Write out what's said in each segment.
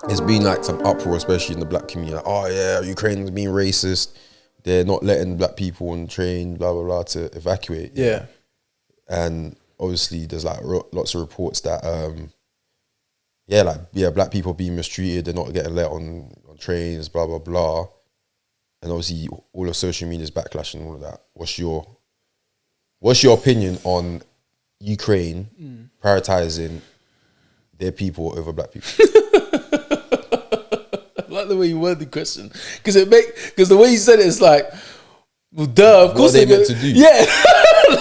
There's been like some uproar, especially in the black community. Like, oh yeah, Ukraine's being racist. They're not letting black people on the train, blah blah blah, to evacuate. Yeah. And obviously, there's like lots of reports that black people being mistreated. They're not getting let on trains, blah blah blah. And obviously, all of social media is backlash and all of that. What's your opinion on Ukraine prioritizing their people over black people? I like the way you word the question, because the way you said it is like, well, duh, of course what are they meant to do? Yeah,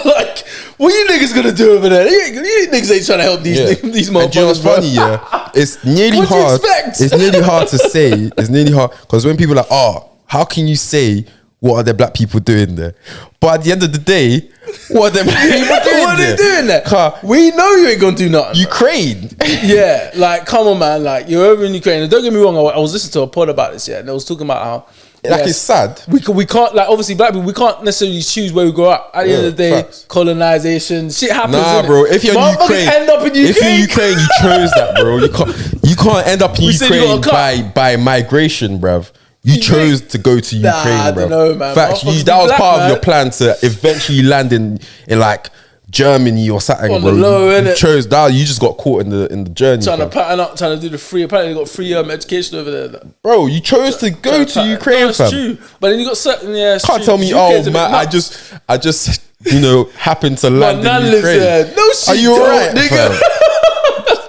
like, what you niggas gonna do over there? You niggas ain't trying to help these motherfuckers. And do you know what's funny? Yeah, it's nearly What do you expect? It's nearly hard to say. It's nearly hard because when people are like, oh, how can you say what are the black people doing there? But at the end of the day, what are the black people doing what are there? they doing there? We know you ain't gonna do nothing. Ukraine. Yeah, like, come on, man. Like, you're over in Ukraine. And don't get me wrong, I was listening to a pod about this, and they was talking about how, it's sad. We can't, like, obviously black people, we can't necessarily choose where we grow up. At the end of the day, facts. Colonization, shit happens. Nah, bro. If you're in Ukraine, end up in Ukraine. If you're in Ukraine, you chose that, bro. You can't end up in Ukraine by migration, bruv. You chose to go to Ukraine, I bro. don't know, man. Facts. That was part of your plan to eventually land in like Germany or something, On bro. the low, you innit? chose that. You just got caught in the journey. Trying to pattern up, trying to do the free. Apparently, they got free education over there. Bro, you chose to go to Ukraine, no, it's fam. true. But then you got certain. Yeah, Can't tell me, oh man, I just happened to land none in lives Ukraine. there. No shit. Are you alright, nigga? fam?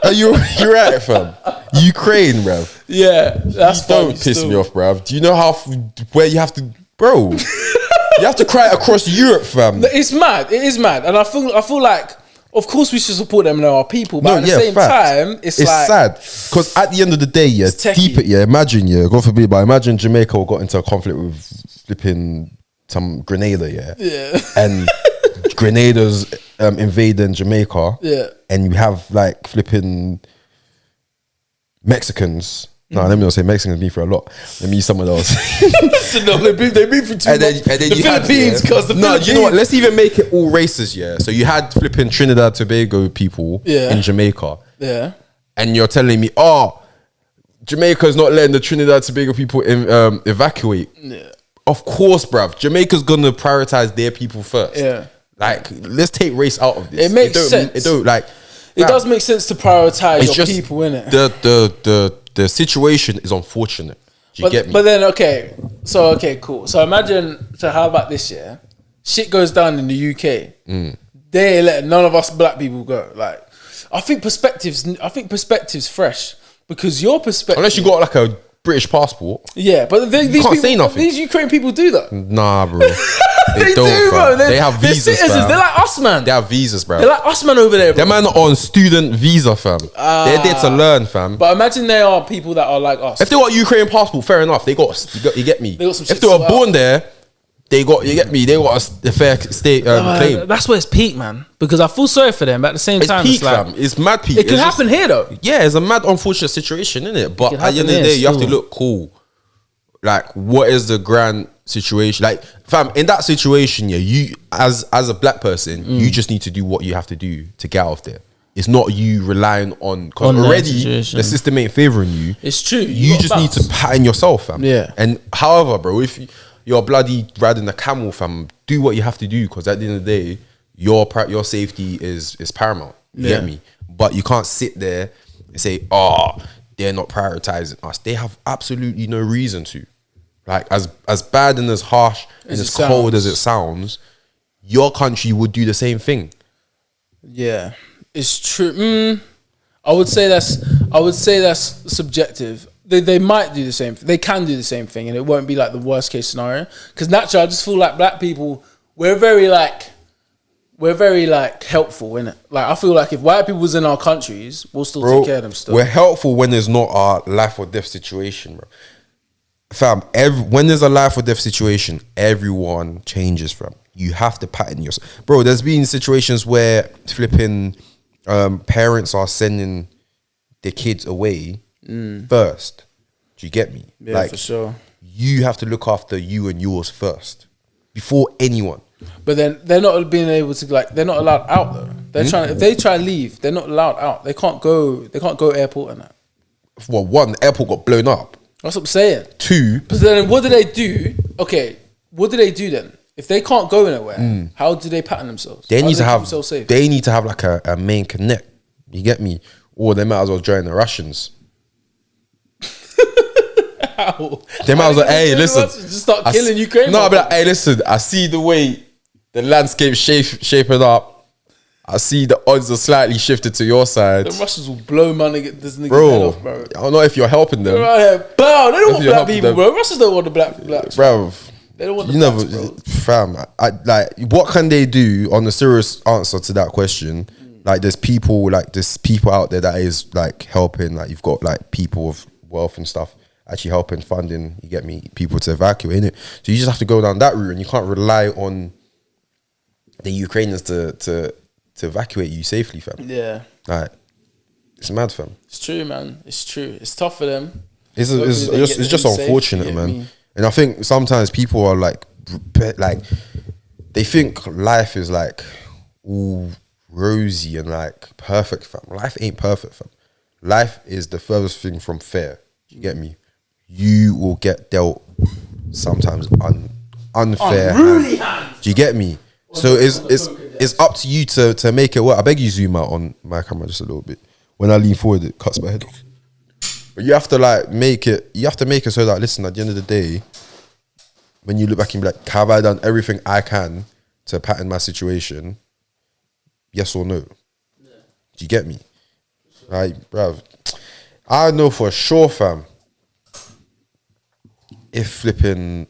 Are you right, fam? Ukraine, bruv. Yeah, that's Don't piss me off, bruv. Do you know where you have to, bro? You have to cry across Europe, fam. It's mad. It is mad, and I feel like, of course, we should support them and our people, but at the same time, it's like, sad because at the end of the day, deep it, imagine, God forbid, but imagine Jamaica got into a conflict with flipping some Grenada, and Grenada's invading Jamaica, and you have like flipping Mexicans. No, let me not say Mexicans beef for a lot. Let me use someone else. No, they beef for too much. And then the you Philippines, because you know what? Let's even make it all races, So you had flipping Trinidad and Tobago people in Jamaica. Yeah. And you're telling me, oh, Jamaica's not letting the Trinidad and Tobago people evacuate. Yeah. Of course, bruv. Jamaica's gonna prioritize their people first. Yeah. Like, let's take race out of this. It makes sense. It does make sense to prioritize your people, innit? The situation is unfortunate. Do you get me? But then, cool. So imagine, how about this year? Shit goes down in the UK. They ain't letting none of us black people go. Like, I think perspective's fresh, because your perspective, unless you got like a British passport. Yeah, but these can't say nothing. These Ukrainian people do that. Nah, bro. They do, bro. They have visas, they're citizens. fam. They're like us, man. They have visas, bro. They're like us, man, over there, bro. Them man on student visa, fam. They're there to learn, fam. But imagine there are people that are like us. If they got a Ukrainian passport, fair enough. You get me. They got some if they were born there, you get me. They got a fair state claim. That's where it's peak, man. Because I feel sorry for them, but at the same time, peak, it's like, fam. It's mad peak. It could happen here, though. Yeah, it's a mad, unfortunate situation, isn't it? But at the end of the day, you have to look cool. Like, what is the grand situation? Like, fam, in that situation, you as a black person, you just need to do what you have to do to get out of there. It's not you relying on, because already the system ain't favoring you. It's true. You just need to pattern yourself, fam. Yeah. And however, bro, if you're bloody riding a camel, fam, do what you have to do, because at the end of the day, your safety is paramount. You get me? But you can't sit there and say, oh, they're not prioritizing us. They have absolutely no reason to. Like, as bad and as harsh and as cold as it sounds, your country would do the same thing. Yeah, it's true. I would say that's subjective. They might do the same. They can do the same thing, and it won't be like the worst case scenario. Because naturally, I just feel like black people, we're very helpful, innit? Like, I feel like if white people was in our countries, we'll still take care of them still. We're helpful when there's not a life or death situation, bro. Fam, when there's a life or death situation, everyone changes, fam. You have to pattern yourself. Bro, there's been situations where flipping parents are sending their kids away first. Do you get me? Yeah, like, for sure. You have to look after you and yours first before anyone. But then they're not being able to, like, they're not allowed out though. They're trying. If they try and leave, they're not allowed out. They can't go airport and that. well, one, the airport got blown up. That's what I'm saying. Two. But then what do they do? Okay, what do they do then? If they can't go anywhere, how do they pattern themselves? They how need to keep have. themselves safe? They need to have like a main connect. You get me? Or they might as well join the Russians. How? They might as well. Hey, listen. Just start killing Ukraine. No, I'll be like, hey, listen. I see the way the landscape shaping up. I see the odds are slightly shifted to your side. The Russians will blow money get this nigga's Bro, head off, bro. I don't know if you're helping them. Right here. Bro, they don't want you're black people, helping bro. Russians don't want the blacks. Bro. They don't want the blacks, bro. Fam, like, what can they do on the serious answer to that question? Like, there's people out there that is like helping. Like, you've got like people of wealth and stuff actually helping, funding. You get me? People to evacuate it. So you just have to go down that route, and you can't rely on the Ukrainians to evacuate you safely, fam. Yeah, like, it's mad, fam. It's true, man. It's true. It's tough for them. It's just unfortunate, safe, man. And I think sometimes people are like they think life is like all rosy and like perfect, fam. Life ain't perfect, fam. Life is the furthest thing from fair. You get me? You will get dealt sometimes unfair hands. Do you get me? So it's up to you to make it work. I beg you, zoom out on my camera just a little bit. When I lean forward, it cuts my head off. But you have to like make it. You have to make it so that, listen, at the end of the day, when you look back and be like, have I done everything I can to pattern my situation? Yes or no? Yeah. Do you get me? Like, bruv, I know for sure, fam, if flipping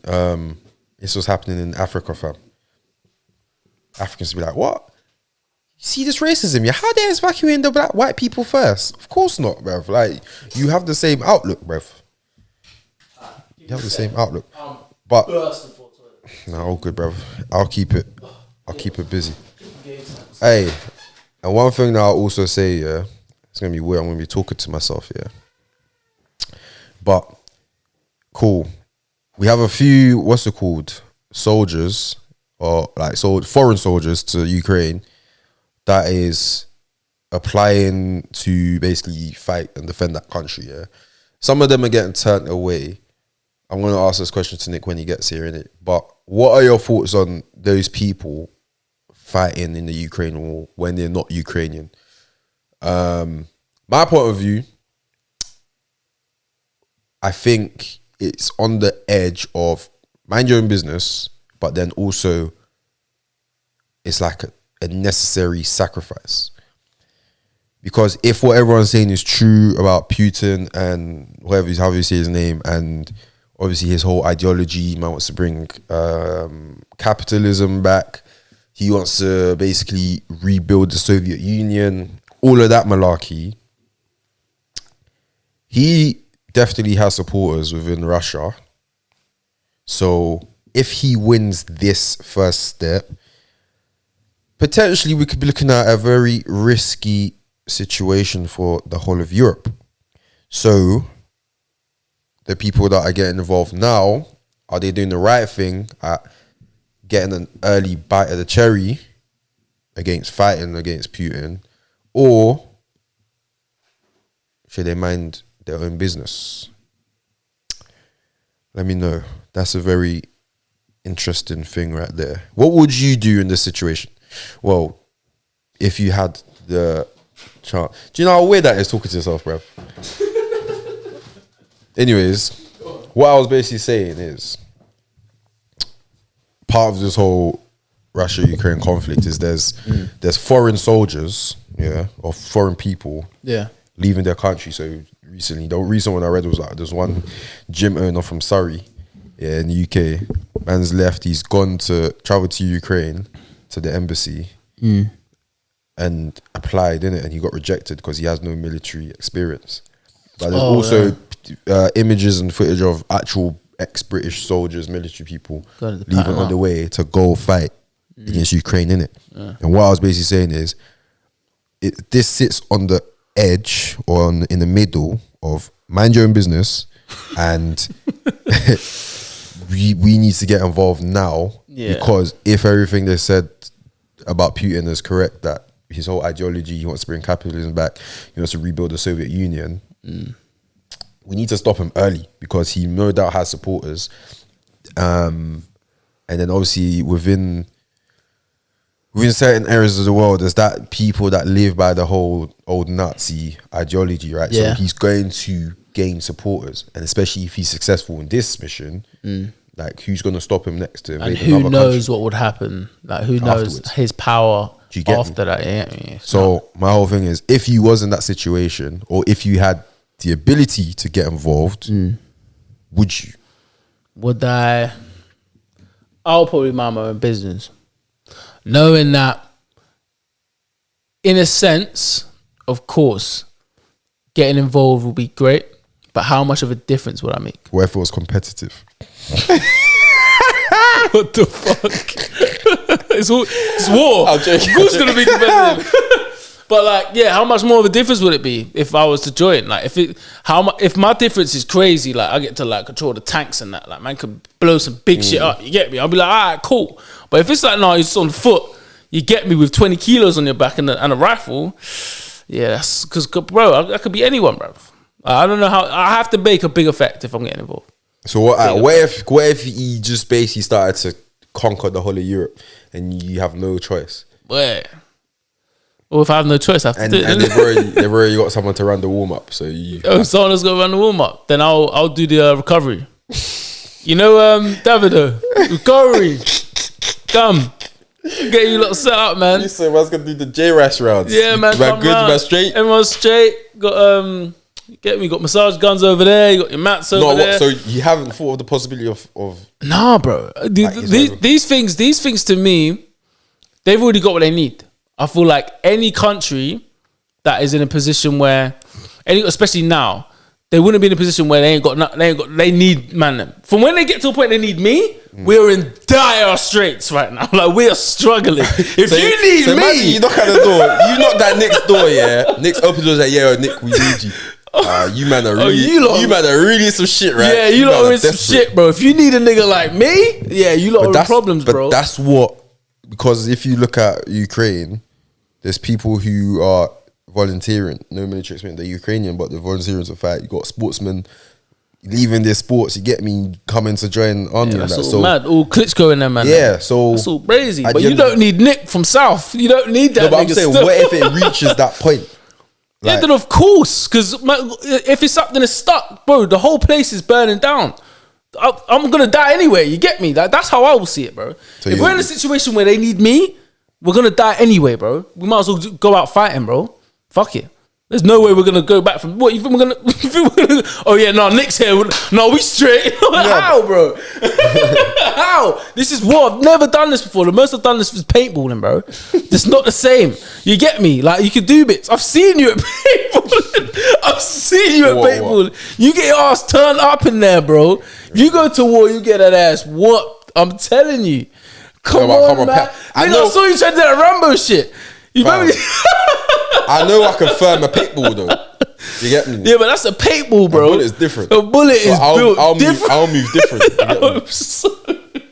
this was happening in Africa, fam, Africans would be like, what? You see this racism? Yeah, how they evacuating the white people first? Of course not, bruv. Like, you have the same outlook, bruv. You have the same outlook. But no, all good, bruv. I'll keep it busy. Hey, and one thing that I'll also say, yeah, it's gonna be weird. I'm gonna be talking to myself, yeah. But cool. We have a few, what's it called, soldiers, or like foreign soldiers to Ukraine that is applying to basically fight and defend that country, yeah. Some of them are getting turned away. I'm going to ask this question to Nick when he gets here, innit? But what are your thoughts on those people fighting in the Ukraine war when they're not Ukrainian? My point of view, I think it's on the edge of mind your own business, but then also it's like a necessary sacrifice. Because if what everyone's saying is true about Putin and however you say his name, and obviously his whole ideology, man wants to bring capitalism back, he wants to basically rebuild the Soviet Union, all of that malarkey, he definitely has supporters within Russia. So if he wins this first step, potentially we could be looking at a very risky situation for the whole of Europe. So the people that are getting involved now, are they doing the right thing at getting an early bite of the cherry against fighting against Putin, or should they mind their own business? Let me know. That's a very interesting thing right there. What would you do in this situation? Well, if you had the chance. Do you know how weird that is talking to yourself, bruv? Anyways, what I was basically saying is, part of this whole Russia-Ukraine conflict is there's foreign soldiers, yeah, or foreign people, yeah, leaving their country. So recently, the recent one I read was like, there's one gym owner from Surrey, yeah, in the UK. Man's left. He's gone to travel to Ukraine, to the embassy, and applied in it, and he got rejected because he has no military experience. But there's also images and footage of actual ex-British soldiers, military people leaving on the way to go fight against Ukraine, innit? Yeah. And what I was basically saying is, this sits on the edge or in the middle of mind your own business, and we need to get involved now, because if everything they said about Putin is correct, that his whole ideology, he wants to bring capitalism back, he wants to rebuild the Soviet Union, we need to stop him early because he no doubt has supporters. And then obviously within certain areas of the world, there's that people that live by the whole old Nazi ideology, right? Yeah. So he's going to gain supporters, and especially if he's successful in this mission, like who's going to stop him next to invade and who another knows country? what would happen? Like who knows Afterwards. his power Do you get after me? that? Yeah. So my whole thing is, if you was in that situation, or if you had the ability to get involved, would you? Would I? I'll probably mind my own business, knowing that, in a sense, of course, getting involved would be great, but how much of a difference would I make? What if it was competitive? What the fuck? it's war. I'm joking. Who's gonna be competitive? But like, yeah, how much more of a difference would it be if I was to join? Like, if my difference is crazy, like I get to like control the tanks and that, like man could blow some big shit up. You get me? I'll be like, all right, cool. But if it's like, no, it's on foot. You get me with 20 kilos on your back and a rifle. Yeah, that's because, bro, I could be anyone, bro. I don't know how. I have to make a big effect if I'm getting involved. So what if he just basically started to conquer the whole of Europe and you have no choice? Where? Well, if I have no choice, I have to do it. And they've already got someone to run the warm up. So someone has got to run the warm up. Then I'll do the recovery. You know, Davido, recovery. Come, get you lot set up, man. You said man's gonna do the J-Rash rounds. Yeah, man. Man, good, man, straight. Everyone's straight. Got get me. Got massage guns over there. You got your mats over there. So you haven't thought of the possibility of Nah, bro. These things to me, they've already got what they need. I feel like any country that is in a position where, especially now, they wouldn't be in a position where they need man. From when they get to a point they need me, we're in dire straits right now. Like we are struggling. If you need me, imagine you knock at the door. You knock that Nick's door, yeah. Nick's open the door, like, yeah, Nick, we need you. You man are really, you man are really some shit, right? Yeah, you lot are in some shit, bro. If you need a nigga like me, yeah, you lot are in problems, bro. But that's what, because if you look at Ukraine, there's people who are volunteering, no military experience. They're Ukrainian, but they're volunteering to fight. You got sportsmen leaving their sports. You get me, coming to join army. Yeah, and that's that. all mad. All Klitschko in there, man. Yeah, so that's all crazy. But you don't need Nick from South. You don't need that. No, but I'm saying, what if it reaches that point? Like, yeah, then of course, because if it's up, then it's stuck, bro. The whole place is burning down. I'm gonna die anyway. You get me? Like that's how I will see it, bro. So if we're in a situation where they need me, we're gonna die anyway, bro. We might as well go out fighting, bro. Fuck it. There's no way we're gonna go back from what you think we're gonna. Oh yeah, no, Nick's here. No, we straight. How, bro? How? This is war. I've never done this before. The most I've done this was paintballing, bro. It's not the same. You get me? Like you can do bits. I've seen you at paintballing. I've seen you at paintballing. You get your ass turned up in there, bro. If you go to war, you get that ass whooped. I'm telling you. Come on, man. I saw you trying to do that Rambo shit. You remember? I know I can firm a paintball though. You get me? Yeah, but that's a paintball, bro. A bullet is different. A bullet is built different. I'll move different.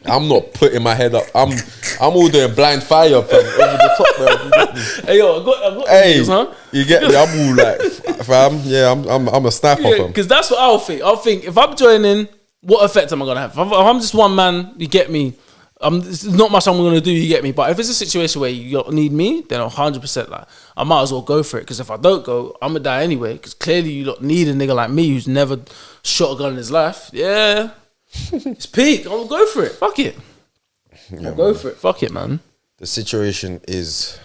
I'm not putting my head up. I'm all doing blind fire from over the top, bro. Hey yo, I got these, huh? You get me? I'm all like, fam. Yeah, I'm a sniper, fam. Because that's what I'll think. I'll think if I'm joining, what effect am I gonna have? If I'm just one man, you get me. There's not much I'm gonna do, you get me. But if it's a situation where you need me, then 100% like I might as well go for it. Because if I don't go, I'm gonna die anyway. Because clearly you don't need a nigga like me who's never shot a gun in his life. Yeah, it's peak. I'm gonna go for it. Fuck it. Yeah, go for it. Fuck it, man. The situation is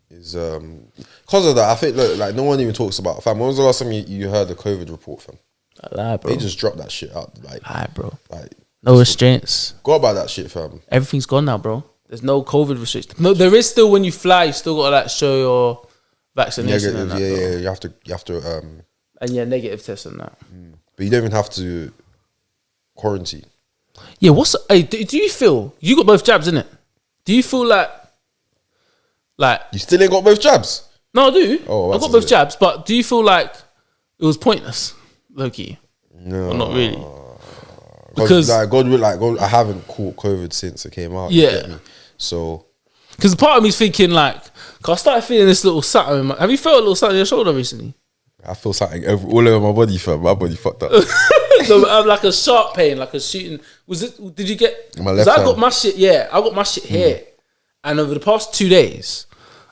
because of that. I think look, like no one even talks about fam. When was the last time you heard the COVID report, fam? I lie, bro. They just dropped that shit out. Like, lie, bro. Like. No restraints. Go about that shit, fam. Everything's gone now, bro. There's no COVID restrictions. No, there is still when you fly. You still got to like show your vaccination. Negative, and that, yeah. You have to. And yeah, negative test and that. But you don't even have to quarantine. Yeah. Hey, do you feel you got both jabs, innit? Do you feel like you still ain't got both jabs? No, I do. Oh, I got both jabs, but do you feel like it was pointless, low-key? No, or not really. Because God, I haven't caught COVID since it came out. Yeah. You get me? So, because part of me's thinking like, cause I started feeling this little something. Have you felt a little something in your shoulder recently? I feel something all over my body, fam. My body fucked up. So I'm like a sharp pain, like a shooting. Was it? Did you get? My left I hand. got my shit. Yeah, I got my shit here, and over the past 2 days,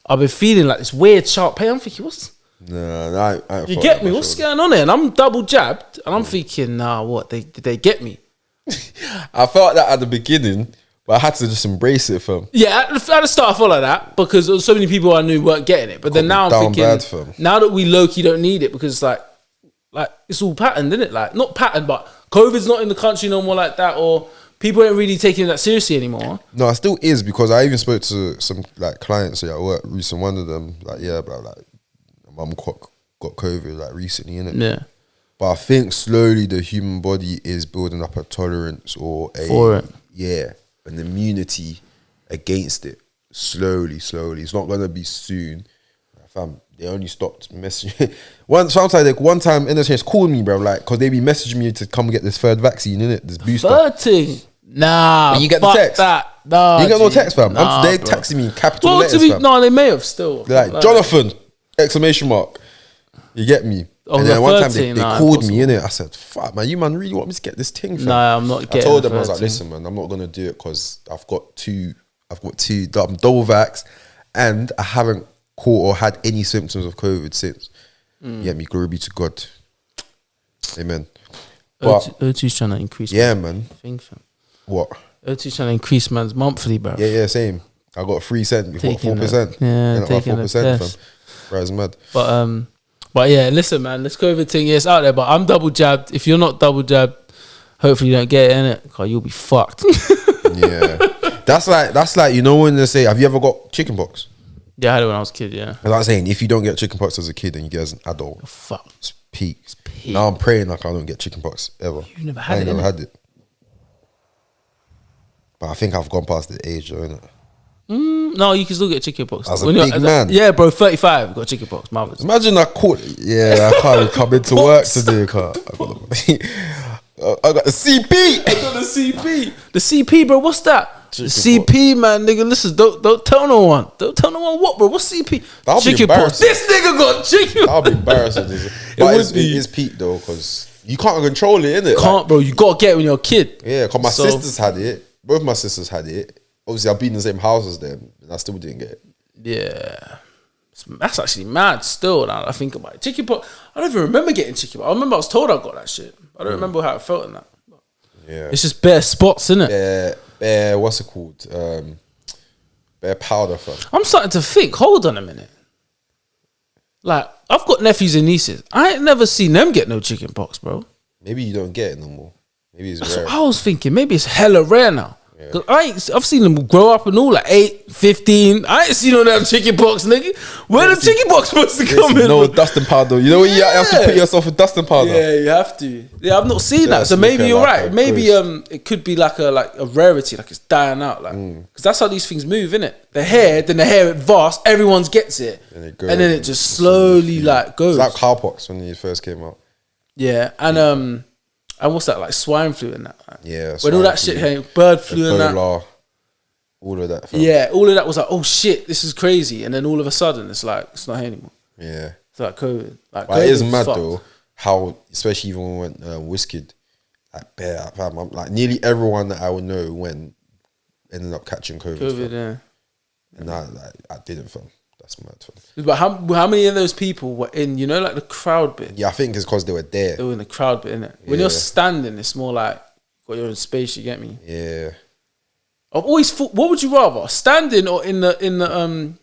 I've been feeling like this weird sharp pain. I'm thinking, what's? Nah, I You get me? What's going on there? And I'm double jabbed, and I'm thinking, nah, what? Did they get me? I felt that at the beginning, but I had to just embrace it, fam. Yeah, at the start I felt like that because there was so many people I knew weren't getting it. But then now I'm thinking, bad, now that we low-key don't need it because like it's all patterned, isn't it? Like not patterned, but COVID's not in the country no more like that, or people ain't really taking it that seriously anymore. No, it still is, because I even spoke to some like clients at work recently. One of them, like, yeah, bro, like my mum got COVID like recently, innit? Yeah. But I think slowly the human body is building up a tolerance or an immunity against it. Slowly. It's not gonna be soon. Fam, they only stopped messaging. One time Interchange called me, bro, like, cause they be messaging me to come get this third vaccine, innit? This booster. Third thing? Nah. But you get the text. That. Nah, you get no text, fam. Nah, they bro. texting me in capital letters, fam. No, they may have still. They're like, Jonathan! Exclamation mark. You get me? Oh, and then one time they nah, called me, innit? I said, fuck, man, you man really want me to get this thing, fam? Nah, I'm not getting it. I told them, I was like, listen, man, I'm not gonna do it because I've got two, I'm double vax, and I haven't caught or had any symptoms of COVID since. You get me? Glory be to God. Amen. But O2's trying to increase. Yeah, man. Thing, fam. What? O2's trying to increase man's monthly, bro. Yeah, same. I got 3 cents before 4%. Yeah, taking 4%, fam. Right, it's mad. But yeah, listen, man, this COVID thing, yeah, it's out there, but I'm double jabbed. If you're not double jabbed, hopefully you don't get it, innit? Because you'll be fucked. Yeah. That's like, you know when they say, have you ever got chickenpox? Yeah, I had it when I was a kid, yeah. As I was saying, if you don't get chickenpox as a kid and you get it as an adult, you're fucked. It's peak. Now I'm praying like I don't get chickenpox ever. You've never had it? I ain't never had it. But I think I've gone past the age, though, innit? No, you can still get chickenpox. As a big man. Yeah, bro, 35, got chickenpox. Marvelous. Imagine I caught it. Yeah, I can't even come into work today. I got the CP. I got the CP. The CP, bro, what's that? The CP, man, nigga. Listen, don't tell no one. Don't tell no one what, bro. What's CP? Chickenpox. This nigga got chicken. That'll be embarrassing. But it's peak though, because you can't control it, innit? Can't, bro. You gotta get it when you're a kid. Yeah, because my sisters had it. Both my sisters had it. Obviously, I've been in the same house as them, and I still didn't get it. Yeah, that's actually mad. Still, now that I think about it, chickenpox. I don't even remember getting chickenpox. I remember I was told I got that shit. I don't remember how it felt in that. Yeah, it's just bare spots, isn't it? Bare. What's it called? Bare powder. I'm starting to think. Hold on a minute. Like, I've got nephews and nieces. I ain't never seen them get no chickenpox, bro. Maybe you don't get it no more. Maybe it's rare. What I was thinking, maybe it's hella rare now. Yeah. I've seen them grow up and all, like 8, 15. I ain't seen all them chickenpox, nigga. Where the chickenpox supposed to come in? No dusting powder. You know when you have to put yourself with dusting powder. Yeah, you have to. Yeah, I've not seen that. So maybe you're right. Maybe it could be like a rarity, like it's dying out, like because that's how these things move, innit? The hair vast, everyone gets it, and then it just slowly like goes. It's like cowpox when it first came out. Yeah, and what's that, like swine flu and that? Yeah, when all that shit came, bird flu and that. All of that. Yeah, all of that was like, oh shit, this is crazy. And then all of a sudden, it's like, it's not here anymore. Yeah. It's like COVID. Like, but it is mad though, how, especially even when Wizkid, like, fam, like nearly everyone that I would know ended up catching COVID. Yeah. And I didn't, fam. That's mad, fam. But how many of those people were in, you know, like the crowd bit? Yeah, I think it's because they were there. They were in the crowd bit, innit? When you're standing, it's more like, got your own space, you get me? Yeah. I've always thought, what would you rather, standing or in the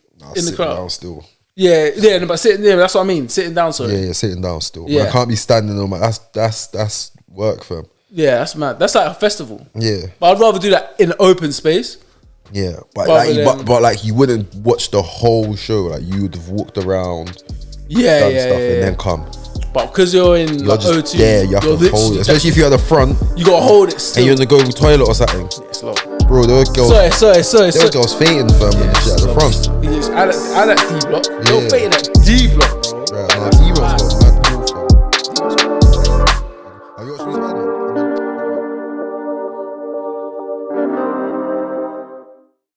crowd? Down still. Yeah, but sitting there, that's what I mean. Sitting down, sorry. Yeah, sitting down still. Yeah. But I can't be standing on my, that's work, fam. Yeah, that's mad. That's like a festival. Yeah. But I'd rather do that in an open space. Yeah, but like you wouldn't watch the whole show. Like you would have walked around, done stuff, and then come. But because you're in you're just O2, there, you have to hold it. Especially if you're at the front, you gotta hold it still. And you're in the go to toilet or something. It's low. Bro, there were girls. Sorry. There were girls fainting, fam, and shit at the front. I like D block. They're fainting at D block, bro. Right, D block.